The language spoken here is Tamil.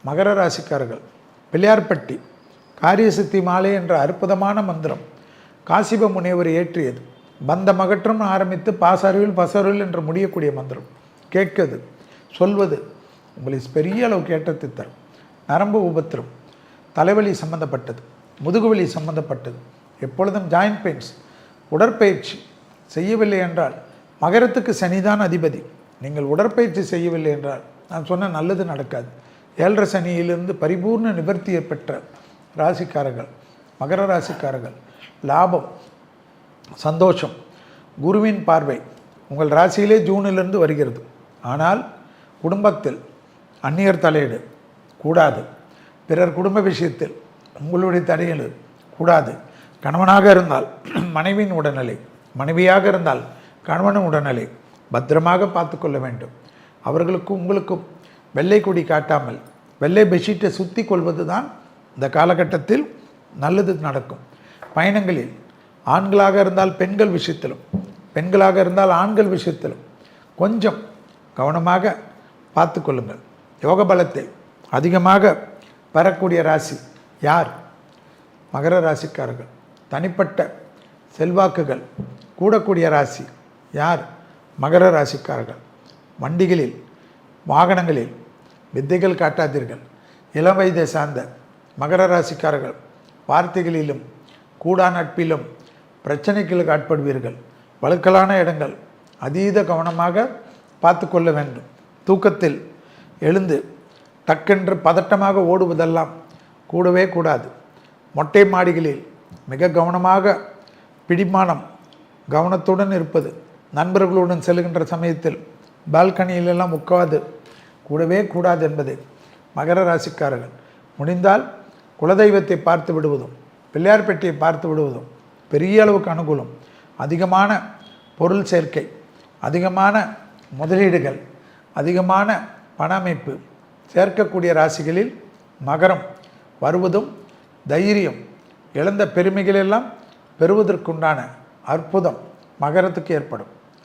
மகர ராசிக்காரர்கள் பிள்ளையார்பட்டி காரியசித்தி மாலை என்ற அற்புதமான மந்திரம் காசிப முனிவர் ஏற்றியது. பந்தம் அகற்றும் ஆரம்பித்து பாசருவில் பசருவில் என்று முடியக்கூடிய மந்திரம் கேட்குது, சொல்வது உங்களுக்கு பெரிய அளவுக்கு ஏற்றத்தை தரும். நரம்பு உபத்திரம், தலைவலி சம்பந்தப்பட்டது, முதுகுவலி சம்பந்தப்பட்டது, எப்பொழுதும் ஜாயின்ட் பெயின்ஸ், உடற்பயிற்சி செய்யவில்லை என்றால் மகரத்துக்கு சனிதான் அதிபதி. நீங்கள் உடற்பயிற்சி செய்யவில்லை என்றால் நான் சொன்ன நல்லது நடக்காது. 7.5 சனியிலிருந்து பரிபூர்ண நிவர்த்தியை பெற்ற ராசிக்காரர்கள் மகர ராசிக்காரர்கள் லாபம், சந்தோஷம், குருவின் பார்வை உங்கள் ராசியிலே ஜூனிலிருந்து வருகிறது. ஆனால் குடும்பத்தில் அந்நியர் தலையீடு கூடாது. பிறர் குடும்ப விஷயத்தில் உங்களுடைய தலையீடு கூடாது. கணவனாக இருந்தால் மனைவியின் உடல்நிலை, மனைவியாக இருந்தால் கணவனின் உடல்நிலை பத்திரமாக பார்த்து கொள்ள வேண்டும். அவர்களுக்கும் உங்களுக்கும் வெள்ளை கொடி காட்டாமல் வெள்ளை பெட்ஷீட்டை சுற்றி கொள்வது தான் இந்த காலகட்டத்தில் நல்லது நடக்கும். பயணங்களில் ஆண்களாக இருந்தால் பெண்கள் விஷயத்திலும், பெண்களாக இருந்தால் ஆண்கள் விஷயத்திலும் கொஞ்சம் கவனமாக பார்த்து கொள்ளுங்கள். யோக பலத்தை அதிகமாக பெறக்கூடிய ராசி யார்? மகர ராசிக்காரர்கள். தனிப்பட்ட செல்வாக்குகள் கூடக்கூடிய ராசி யார்? மகர ராசிக்காரர்கள். வண்டிகளில் வாகனங்களில் வித்தைகள் காட்டாதீர்கள். இளம் வயதை சார்ந்த மகர ராசிக்காரர்கள் வார்த்தைகளிலும் கூடா நட்பிலும் பிரச்சனைகளுக்கு ஆட்படுவீர்கள். வழுக்கலான இடங்கள் அதீத கவனமாக பார்த்து கொள்ள வேண்டும். தூக்கத்தில் எழுந்து டக்கென்று பதட்டமாக ஓடுவதெல்லாம் கூடவே கூடாது. மொட்டை மாடிகளில் மிக கவனமாக பிடிமானம் கவனத்துடன் இருப்பது. நண்பர்களுடன் செல்கின்ற சமயத்தில் பால்கனியிலெல்லாம் உட்காது கூடவே கூடாது என்பதை மகர ராசிக்காரர்கள் முடிந்தால் குலதெய்வத்தை பார்த்து விடுவதும் பிள்ளையார்பட்டியை பார்த்து விடுவதும் பெரிய அளவுக்கு அனுகூலம். அதிகமான பொருள் சேர்க்கை, அதிகமான முதலீடுகள், அதிகமான பண அமைப்பு சேர்க்கக்கூடிய ராசிகளில் மகரம் வருவதும் தைரியம், இழந்த பெருமைகளெல்லாம் பெறுவதற்குண்டான அற்புதம் மகரத்துக்கு ஏற்படும்.